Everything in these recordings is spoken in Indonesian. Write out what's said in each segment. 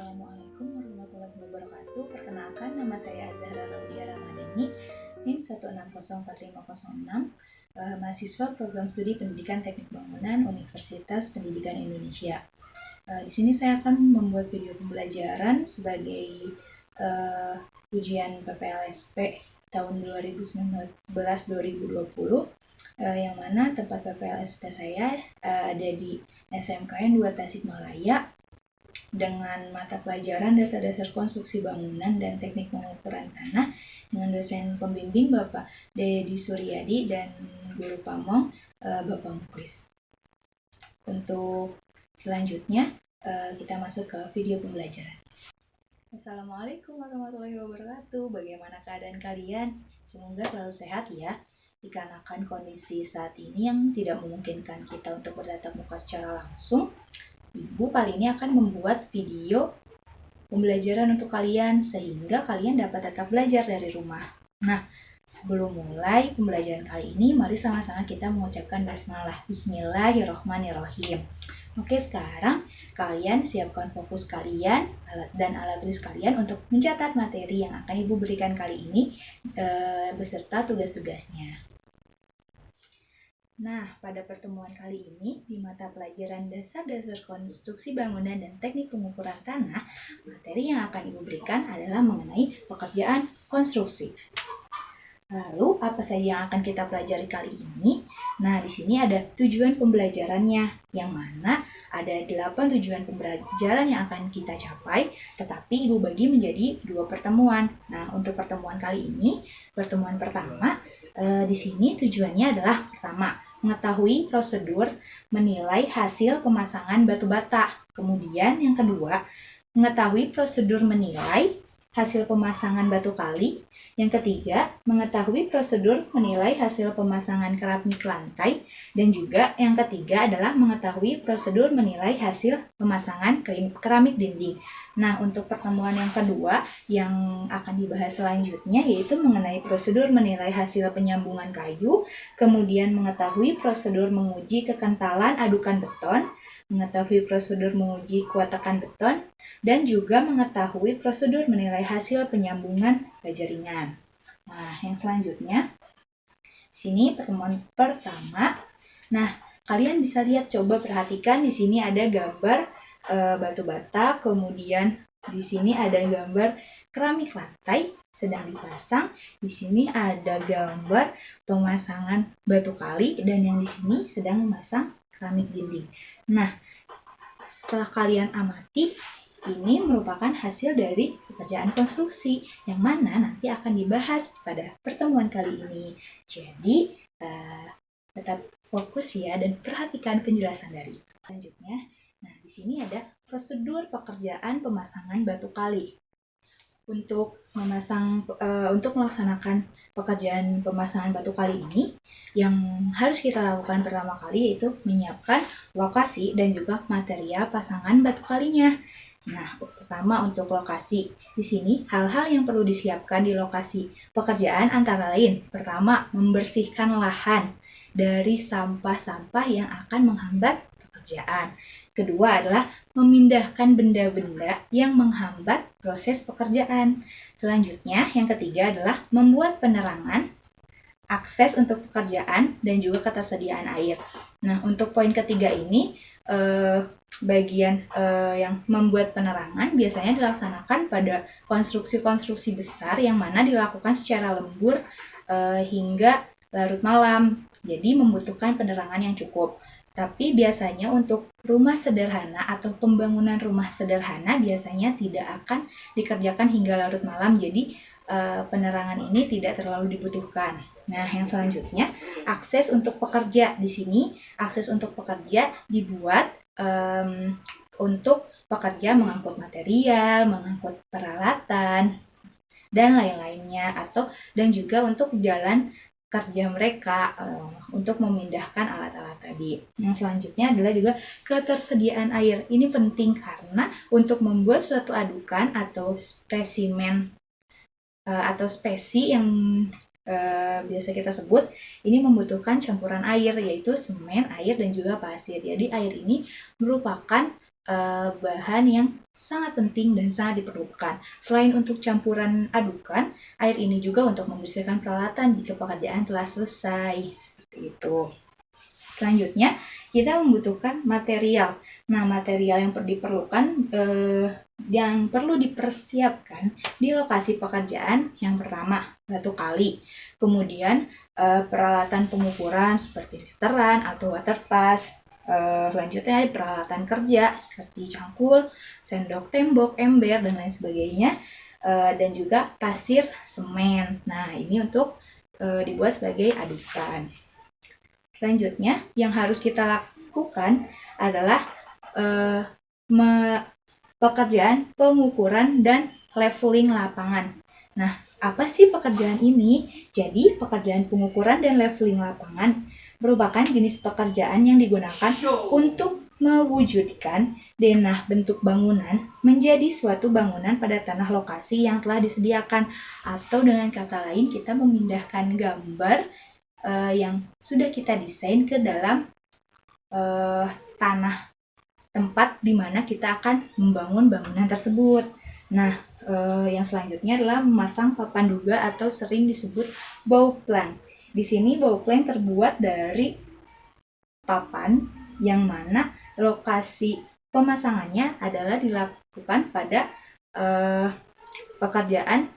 Assalamualaikum warahmatullahi wabarakatuh. Perkenalkan, nama saya Azahra Raudia Ramadhani, NIM 1604506, mahasiswa program studi Pendidikan Teknik Bangunan Universitas Pendidikan Indonesia. Di sini saya akan membuat video pembelajaran sebagai ujian PPLSP tahun 2019-2020, yang mana tempat PPLSP saya ada di SMKN 2 Tasikmalaya dengan mata pelajaran dasar-dasar konstruksi bangunan dan teknik pengukuran tanah dengan dosen pembimbing Bapak Dedi Suryadi dan guru pamong Bapak Muklis. Untuk selanjutnya kita masuk ke video pembelajaran. Assalamualaikum warahmatullahi wabarakatuh. Bagaimana keadaan kalian? Semoga selalu sehat ya. Dikarenakan kondisi saat ini yang tidak memungkinkan kita untuk bertatap muka secara langsung, Ibu kali ini akan membuat video pembelajaran untuk kalian sehingga kalian dapat tetap belajar dari rumah. Nah, sebelum mulai pembelajaran kali ini, mari sama-sama kita mengucapkan basmalah. Bismillahirrohmanirrohim. Oke, sekarang kalian siapkan fokus kalian dan alat tulis kalian untuk mencatat materi yang akan Ibu berikan kali ini beserta tugas-tugasnya. Nah, pada pertemuan kali ini, di mata pelajaran dasar-dasar konstruksi bangunan dan teknik pengukuran tanah, materi yang akan Ibu berikan adalah mengenai pekerjaan konstruksi. Lalu, apa saja yang akan kita pelajari kali ini? Nah, di sini ada tujuan pembelajarannya, yang mana ada 8 tujuan pembelajaran yang akan kita capai, tetapi Ibu bagi menjadi 2 pertemuan. Nah, untuk pertemuan kali ini, pertemuan pertama, di sini tujuannya adalah pertama, mengetahui prosedur menilai hasil pemasangan batu bata. Kemudian yang kedua, mengetahui prosedur menilai hasil pemasangan batu kali. Yang ketiga, mengetahui prosedur menilai hasil pemasangan keramik lantai. Dan juga yang ketiga adalah mengetahui prosedur menilai hasil pemasangan keramik dinding. Nah, untuk pertemuan yang kedua yang akan dibahas selanjutnya yaitu mengenai prosedur menilai hasil penyambungan kayu, kemudian mengetahui prosedur menguji kekentalan adukan beton, mengetahui prosedur menguji kuat tekan beton, dan juga mengetahui prosedur menilai hasil penyambungan baja ringan. Nah, yang selanjutnya, sini pertemuan pertama. Nah, kalian bisa lihat, coba perhatikan di sini ada gambar batu bata, kemudian di sini ada gambar keramik lantai sedang dipasang. Di sini ada gambar pemasangan batu kali dan yang di sini sedang memasang keramik dinding. Nah, setelah kalian amati, ini merupakan hasil dari pekerjaan konstruksi yang mana nanti akan dibahas pada pertemuan kali ini. Jadi, tetap fokus ya dan perhatikan penjelasan dari selanjutnya. Nah, di sini ada prosedur pekerjaan pemasangan batu kali. Untuk melaksanakan pekerjaan pemasangan batu kali ini, yang harus kita lakukan pertama kali yaitu menyiapkan lokasi dan juga material pasangan batu kalinya. Nah, pertama untuk lokasi. Di sini hal-hal yang perlu disiapkan di lokasi pekerjaan antara lain, pertama, membersihkan lahan dari sampah-sampah yang akan menghambat pekerjaan. Kedua adalah memindahkan benda-benda yang menghambat proses pekerjaan. Selanjutnya, yang ketiga adalah membuat penerangan, akses untuk pekerjaan, dan juga ketersediaan air. Nah, untuk poin ketiga ini, bagian yang membuat penerangan biasanya dilaksanakan pada konstruksi-konstruksi besar yang mana dilakukan secara lembur hingga larut malam. Jadi membutuhkan penerangan yang cukup. Tapi biasanya untuk rumah sederhana atau pembangunan rumah sederhana biasanya tidak akan dikerjakan hingga larut malam. Jadi penerangan ini tidak terlalu dibutuhkan. Nah, yang selanjutnya, akses untuk pekerja. Di sini, akses untuk pekerja dibuat untuk pekerja mengangkut material, mengangkut peralatan, dan lain-lainnya, dan juga untuk jalan kerja mereka untuk memindahkan alat-alat tadi. Yang selanjutnya adalah juga ketersediaan air. Ini penting karena untuk membuat suatu adukan atau spesimen atau spesi yang biasa kita sebut, ini membutuhkan campuran air yaitu semen, air, dan juga pasir. Jadi air ini merupakan bahan yang sangat penting dan sangat diperlukan. Selain untuk campuran adukan, air ini juga untuk membersihkan peralatan jika pekerjaan telah selesai. Seperti itu. Selanjutnya, kita membutuhkan material. Nah, material yang diperlukan yang perlu dipersiapkan di lokasi pekerjaan yang pertama, batu kali. Kemudian, peralatan pengukuran seperti meteran atau waterpass. Selanjutnya, peralatan kerja seperti cangkul, sendok tembok, ember, dan lain sebagainya. Dan juga pasir, semen. Nah, ini untuk dibuat sebagai adukan. Selanjutnya, yang harus kita lakukan adalah pekerjaan pengukuran dan leveling lapangan. Nah, apa sih pekerjaan ini? Jadi, pekerjaan pengukuran dan leveling lapangan merupakan jenis pekerjaan yang digunakan untuk mewujudkan denah bentuk bangunan menjadi suatu bangunan pada tanah lokasi yang telah disediakan. Atau dengan kata lain, kita memindahkan gambar yang sudah kita desain ke dalam tanah tempat di mana kita akan membangun bangunan tersebut. Nah, yang selanjutnya adalah memasang papan duga atau sering disebut bowplank. Di sini bowplank terbuat dari papan yang mana lokasi pemasangannya adalah dilakukan pada pekerjaan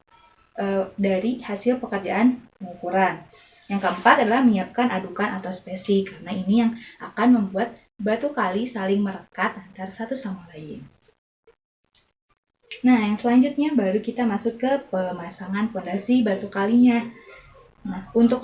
dari hasil pekerjaan pengukuran. Yang keempat adalah menyiapkan adukan atau spesi, karena ini yang akan membuat batu kali saling merekat antara satu sama lain. Nah, yang selanjutnya baru kita masuk ke pemasangan pondasi batu kalinya. Nah, untuk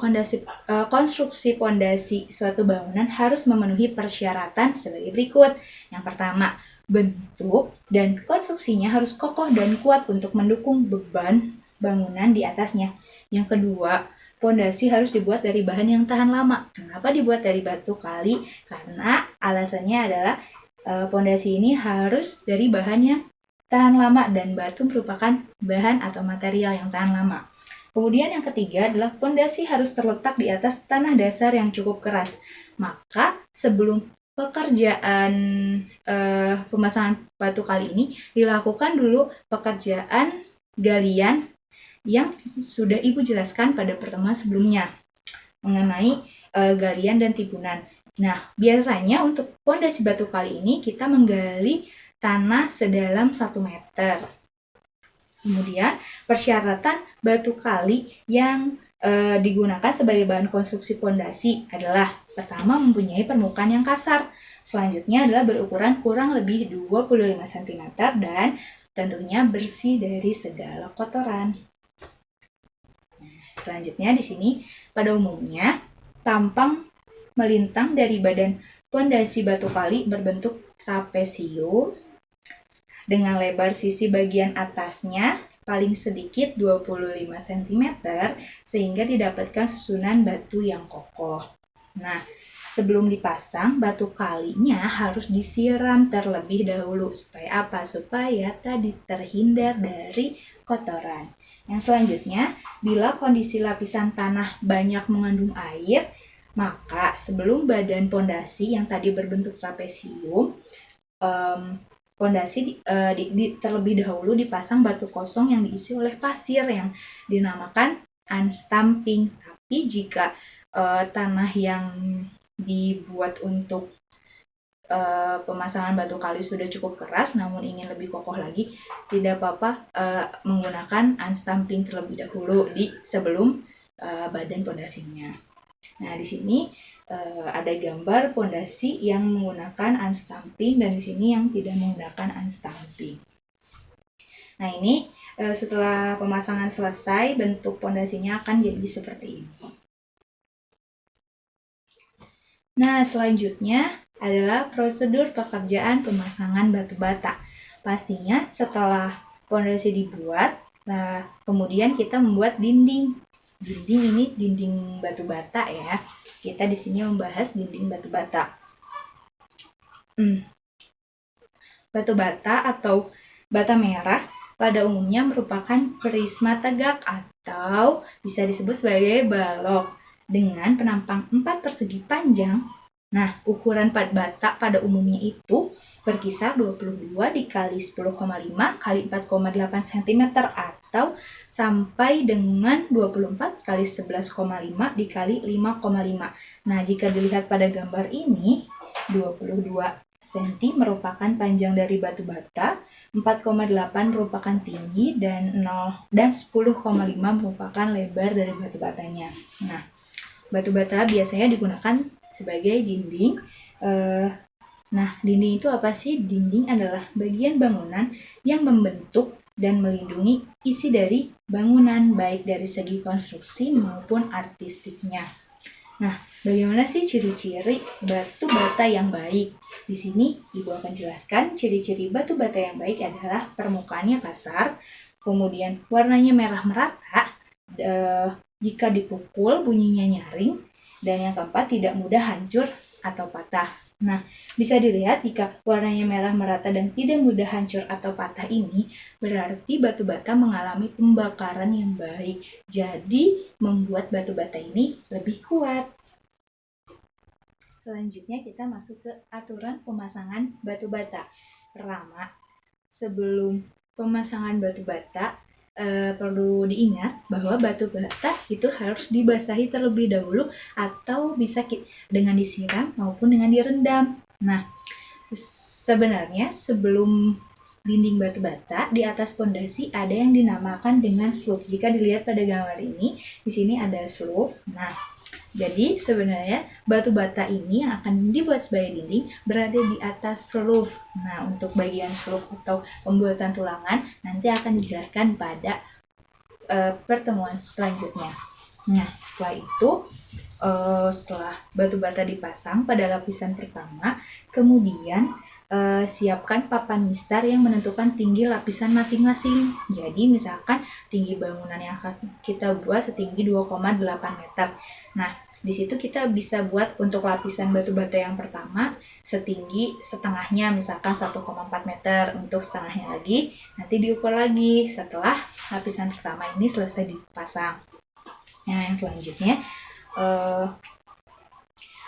konstruksi pondasi suatu bangunan harus memenuhi persyaratan sebagai berikut. Yang pertama, bentuk dan konstruksinya harus kokoh dan kuat untuk mendukung beban bangunan di atasnya. Yang kedua, pondasi harus dibuat dari bahan yang tahan lama. Kenapa dibuat dari batu kali? Karena alasannya adalah pondasi ini harus dari bahan yang tahan lama dan batu merupakan bahan atau material yang tahan lama. Kemudian yang ketiga adalah pondasi harus terletak di atas tanah dasar yang cukup keras. Maka sebelum pekerjaan pemasangan batu kali ini dilakukan dulu pekerjaan galian yang sudah Ibu jelaskan pada pertemuan sebelumnya mengenai galian dan timbunan. Nah, biasanya untuk pondasi batu kali ini kita menggali tanah sedalam 1 meter. Kemudian, persyaratan batu kali yang digunakan sebagai bahan konstruksi pondasi adalah pertama mempunyai permukaan yang kasar. Selanjutnya adalah berukuran kurang lebih 25 cm dan tentunya bersih dari segala kotoran. Selanjutnya di sini pada umumnya tampang melintang dari badan pondasi batu kali berbentuk trapesium dengan lebar sisi bagian atasnya paling sedikit 25 cm sehingga didapatkan susunan batu yang kokoh. Nah, sebelum dipasang, batu kalinya harus disiram terlebih dahulu. Supaya apa? Supaya tadi terhindar dari kotoran. Yang selanjutnya, bila kondisi lapisan tanah banyak mengandung air, maka sebelum badan pondasi yang tadi berbentuk trapesium, pondasi terlebih dahulu dipasang batu kosong yang diisi oleh pasir yang dinamakan unstamping. Tapi jika tanah yang dibuat untuk pemasangan batu kali sudah cukup keras namun ingin lebih kokoh lagi, tidak apa-apa menggunakan unstamping terlebih dahulu sebelum badan pondasinya. Nah, di sini ada gambar pondasi yang menggunakan unstamping dan di sini yang tidak menggunakan unstamping. Nah, ini setelah pemasangan selesai, bentuk pondasinya akan jadi seperti ini. Nah, selanjutnya adalah prosedur pekerjaan pemasangan batu bata. Pastinya setelah pondasi dibuat, nah kemudian kita membuat dinding. Dinding ini dinding batu bata ya. Kita di sini membahas dinding batu bata. Batu bata atau bata merah pada umumnya merupakan prisma tegak atau bisa disebut sebagai balok dengan penampang 4 persegi panjang. Nah, ukuran bata pada umumnya itu berkisar 22 dikali 10,5 kali 4,8 cm atau sampai dengan 24 kali 11,5 dikali 5,5. Nah, jika dilihat pada gambar ini, 22 cm merupakan panjang dari batu bata, 4,8 merupakan tinggi, dan 10,5 merupakan lebar dari batu batanya. Nah, batu bata biasanya digunakan sebagai dinding. Nah, dinding itu apa sih? Dinding adalah bagian bangunan yang membentuk dan melindungi isi dari bangunan, baik dari segi konstruksi maupun artistiknya. Nah, bagaimana sih ciri-ciri batu bata yang baik? Di sini Ibu akan jelaskan ciri-ciri batu bata yang baik adalah permukaannya kasar, kemudian warnanya merah merata, jika dipukul bunyinya nyaring, dan yang keempat tidak mudah hancur atau patah. Nah, bisa dilihat jika warnanya merah merata dan tidak mudah hancur atau patah ini, berarti batu bata mengalami pembakaran yang baik. Jadi, membuat batu bata ini lebih kuat. Selanjutnya kita masuk ke aturan pemasangan batu bata. Pertama, sebelum pemasangan batu bata, perlu diingat bahwa batu bata itu harus dibasahi terlebih dahulu atau bisa dengan disiram maupun dengan direndam. Nah, sebenarnya sebelum dinding batu bata di atas pondasi ada yang dinamakan dengan slope. Jika dilihat pada gambar ini, di sini ada slope. Nah, jadi sebenarnya batu bata ini yang akan dibuat sebagai dinding berada di atas slope. Nah, untuk bagian slope atau pembuatan tulangan nanti akan dijelaskan pada pertemuan selanjutnya. Nah, setelah itu, setelah batu bata dipasang pada lapisan pertama, kemudian siapkan papan mistar yang menentukan tinggi lapisan masing-masing. Jadi misalkan tinggi bangunan yang akan kita buat setinggi 2,8 meter. Nah, di situ kita bisa buat untuk lapisan batu bata yang pertama setinggi setengahnya, misalkan 1,4 meter. Untuk setengahnya lagi nanti diukur lagi setelah lapisan pertama ini selesai dipasang. Nah, yang selanjutnya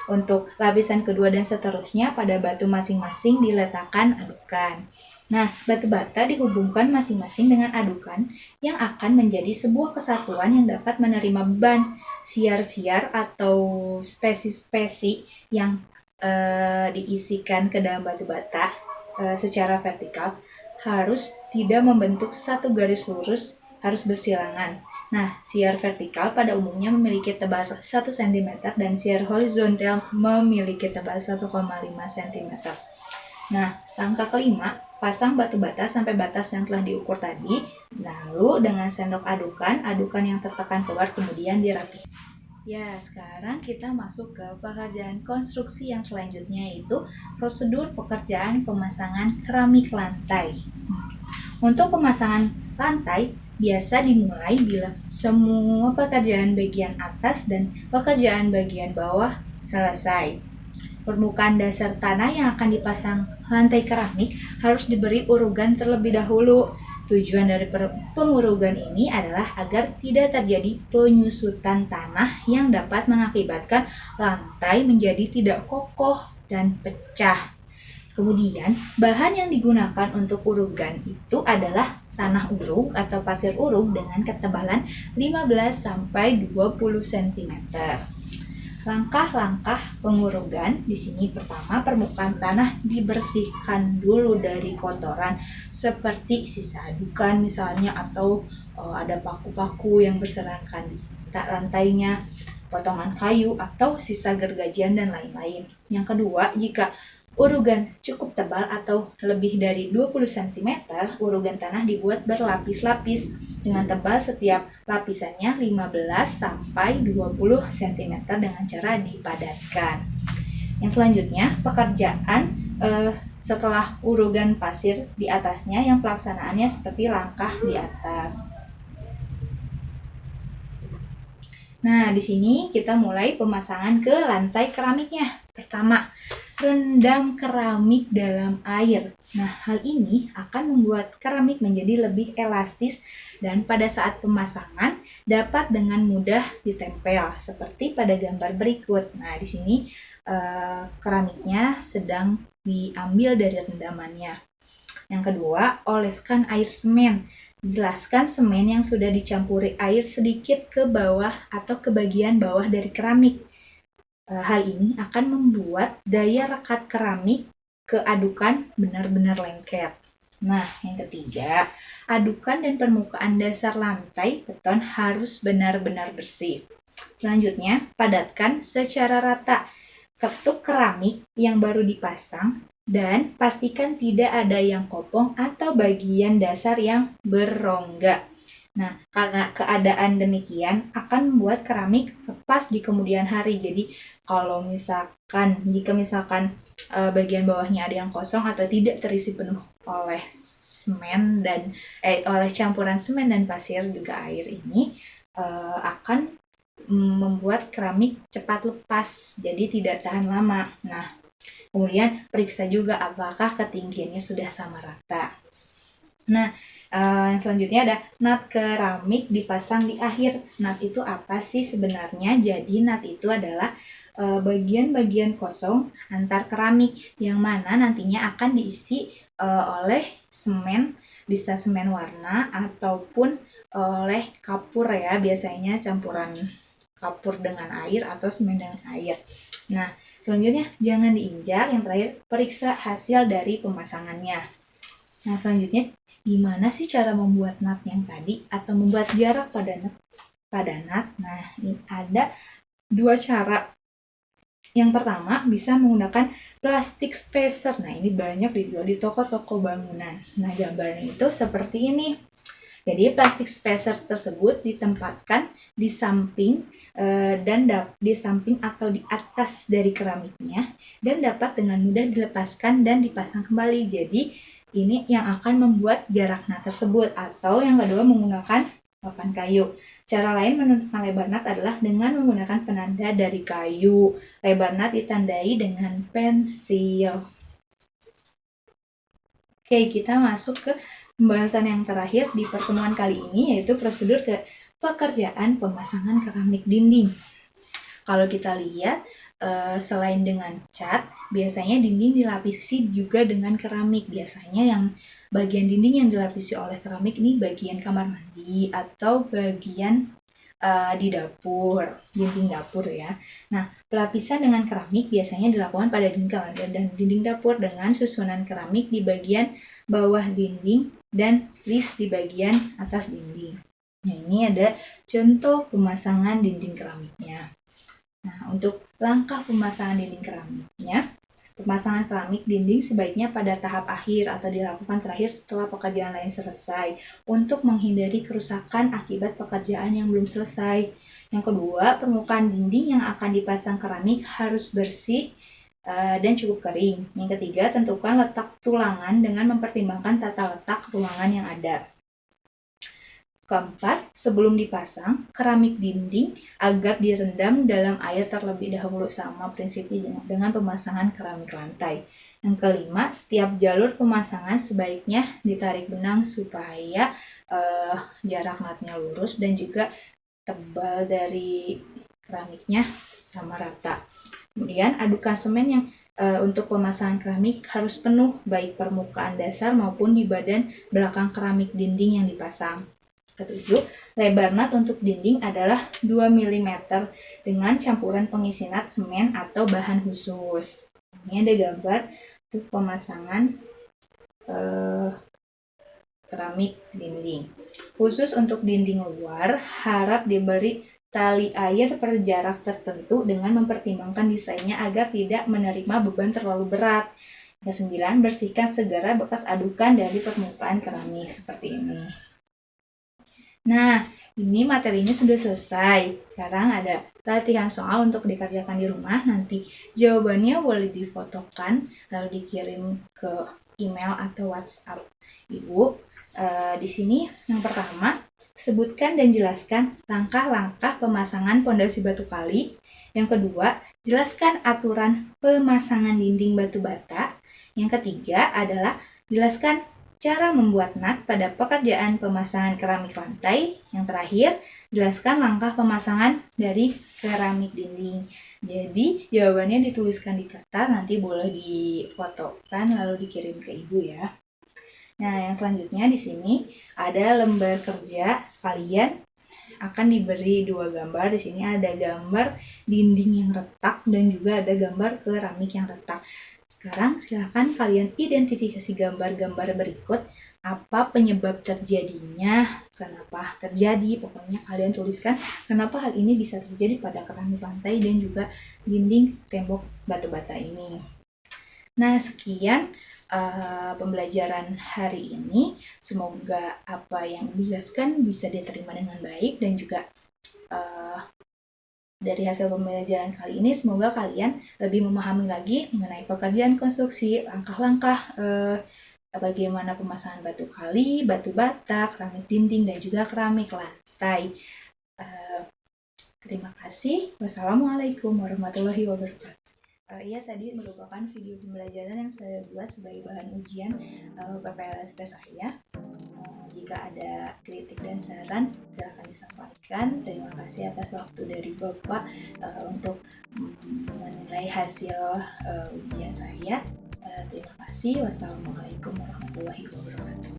untuk lapisan kedua dan seterusnya pada batu masing-masing diletakkan adukan. Nah, batu bata dihubungkan masing-masing dengan adukan yang akan menjadi sebuah kesatuan yang dapat menerima beban. Siar-siar atau spesi-spesi yang diisikan ke dalam batu bata secara vertikal harus tidak membentuk satu garis lurus, harus bersilangan. Nah, siar vertikal pada umumnya memiliki tebal 1 cm dan siar horizontal memiliki tebal 1,5 cm. Nah, langkah kelima, pasang batu bata sampai batas yang telah diukur tadi. Lalu dengan sendok adukan yang tertekan keluar kemudian dirapikan. Ya, sekarang kita masuk ke pekerjaan konstruksi yang selanjutnya, yaitu prosedur pekerjaan pemasangan keramik lantai. Untuk pemasangan lantai, biasa dimulai bila semua pekerjaan bagian atas dan pekerjaan bagian bawah selesai. Permukaan dasar tanah yang akan dipasang lantai keramik harus diberi urugan terlebih dahulu. Tujuan dari pengurugan ini adalah agar tidak terjadi penyusutan tanah yang dapat mengakibatkan lantai menjadi tidak kokoh dan pecah. Kemudian, bahan yang digunakan untuk urugan itu adalah tanah uruk atau pasir uruk dengan ketebalan 15-20 cm. Langkah-langkah pengurugan di sini, pertama, permukaan tanah dibersihkan dulu dari kotoran seperti sisa adukan misalnya, atau ada paku-paku yang berserakan di lantainya, potongan kayu atau sisa gergajian dan lain-lain. Yang kedua, jika urugan cukup tebal atau lebih dari 20 cm, urugan tanah dibuat berlapis-lapis dengan tebal setiap lapisannya 15-20 cm dengan cara dipadatkan. Yang selanjutnya, pekerjaan setelah urugan pasir di atasnya yang pelaksanaannya seperti langkah di atas. Nah, di sini kita mulai pemasangan ke lantai keramiknya. Pertama, rendam keramik dalam air. Nah, hal ini akan membuat keramik menjadi lebih elastis dan pada saat pemasangan dapat dengan mudah ditempel seperti pada gambar berikut. Nah, di sini keramiknya sedang diambil dari rendamannya. Yang kedua, oleskan air semen. Jelaskan semen yang sudah dicampuri air sedikit ke bawah atau ke bagian bawah dari keramik. Hal ini akan membuat daya rekat keramik ke adukan benar-benar lengket. Nah, yang ketiga, adukan dan permukaan dasar lantai beton harus benar-benar bersih. Selanjutnya, padatkan secara rata. Ketuk keramik yang baru dipasang dan pastikan tidak ada yang kopong atau bagian dasar yang berrongga. Nah, karena keadaan demikian akan membuat keramik lepas di kemudian hari. Jadi, jika misalkan bagian bawahnya ada yang kosong atau tidak terisi penuh oleh semen dan oleh campuran semen dan pasir juga air ini akan membuat keramik cepat lepas, jadi tidak tahan lama. Nah, kemudian periksa juga apakah ketinggiannya sudah sama rata. Nah, selanjutnya ada nat keramik dipasang di akhir. Nat itu apa sih sebenarnya? Jadi nat itu adalah bagian-bagian kosong antar keramik yang mana nantinya akan diisi oleh semen, bisa semen warna ataupun oleh kapur ya, biasanya campuran kapur dengan air atau semen dengan air. Nah, selanjutnya jangan diinjak. Yang terakhir, periksa hasil dari pemasangannya. Nah, selanjutnya gimana sih cara membuat nut yang tadi atau membuat jarak pada nut? Nah, ini ada dua cara. Yang pertama, bisa menggunakan plastik spacer. Nah, ini banyak dijual di toko-toko bangunan. Nah, gambarnya itu seperti ini. Jadi plastik spacer tersebut ditempatkan di samping di samping atau di atas dari keramiknya dan dapat dengan mudah dilepaskan dan dipasang kembali. Jadi ini yang akan membuat jarak nut tersebut. Atau yang kedua, menggunakan papan kayu. Cara lain menentukan lebar nut adalah dengan menggunakan penanda dari kayu. Lebar nut ditandai dengan pensil. Oke, kita masuk ke pembahasan yang terakhir di pertemuan kali ini, yaitu prosedur pekerjaan pemasangan keramik dinding. Kalau kita lihat, selain dengan cat, biasanya dinding dilapisi juga dengan keramik. Biasanya yang bagian dinding yang dilapisi oleh keramik ini bagian kamar mandi atau bagian di dapur, dinding dapur ya. Nah, pelapisan dengan keramik biasanya dilakukan pada dinding kamar dan dinding dapur dengan susunan keramik di bagian bawah dinding dan list di bagian atas dinding. Nah, ini ada contoh pemasangan dinding keramiknya. Nah, untuk langkah pemasangan dinding keramiknya, pemasangan keramik dinding sebaiknya pada tahap akhir atau dilakukan terakhir setelah pekerjaan lain selesai untuk menghindari kerusakan akibat pekerjaan yang belum selesai. Yang kedua, permukaan dinding yang akan dipasang keramik harus bersih dan cukup kering. Yang ketiga, tentukan letak tulangan dengan mempertimbangkan tata letak ruangan yang ada. Keempat, sebelum dipasang keramik dinding agar direndam dalam air terlebih dahulu, sama prinsipnya dengan pemasangan keramik lantai. Yang kelima, setiap jalur pemasangan sebaiknya ditarik benang supaya jarak nutnya lurus dan juga tebal dari keramiknya sama rata. Kemudian adukan semen yang untuk pemasangan keramik harus penuh baik permukaan dasar maupun di badan belakang keramik dinding yang dipasang. Ketujuh, lebar nut untuk dinding adalah 2 mm dengan campuran pengisi nut semen atau bahan khusus. Ini ada gambar untuk pemasangan keramik dinding. Khusus untuk dinding luar, harap diberi tali air per jarak tertentu dengan mempertimbangkan desainnya agar tidak menerima beban terlalu berat. Yang 9, bersihkan segera bekas adukan dari permukaan keramik seperti ini. Nah, ini materinya sudah selesai. Sekarang ada latihan soal untuk dikerjakan di rumah. Nanti jawabannya boleh difotokan lalu dikirim ke email atau WhatsApp Ibu. Di sini yang pertama, sebutkan dan jelaskan langkah-langkah pemasangan pondasi batu kali. Yang kedua, jelaskan aturan pemasangan dinding batu bata. Yang ketiga adalah jelaskan cara membuat nut pada pekerjaan pemasangan keramik lantai. Yang terakhir, jelaskan langkah pemasangan dari keramik dinding. Jadi jawabannya dituliskan di kertas, nanti boleh difotokan lalu dikirim ke ibu ya. Nah, yang selanjutnya di sini ada lembar kerja. Kalian akan diberi dua gambar. Di sini ada gambar dinding yang retak dan juga ada gambar keramik yang retak. Sekarang silahkan kalian identifikasi gambar-gambar berikut. Apa penyebab terjadinya, kenapa terjadi, pokoknya kalian tuliskan kenapa hal ini bisa terjadi pada keramik lantai dan juga dinding tembok batu bata ini. Nah, sekian pembelajaran hari ini. Semoga apa yang dijelaskan bisa diterima dengan baik dan juga dari hasil pembelajaran kali ini semoga kalian lebih memahami lagi mengenai pekerjaan konstruksi, langkah-langkah bagaimana pemasangan batu kali, batu bata, keramik dinding dan juga keramik lantai. Terima kasih. Wassalamualaikum warahmatullahi wabarakatuh. Iya, tadi merupakan video pembelajaran yang saya buat sebagai bahan ujian PPLSP saya. Jika ada kritik dan saran, silakan disampaikan. Terima kasih atas waktu dari Bapak untuk menilai hasil ujian saya. Terima kasih. Wassalamualaikum warahmatullahi wabarakatuh.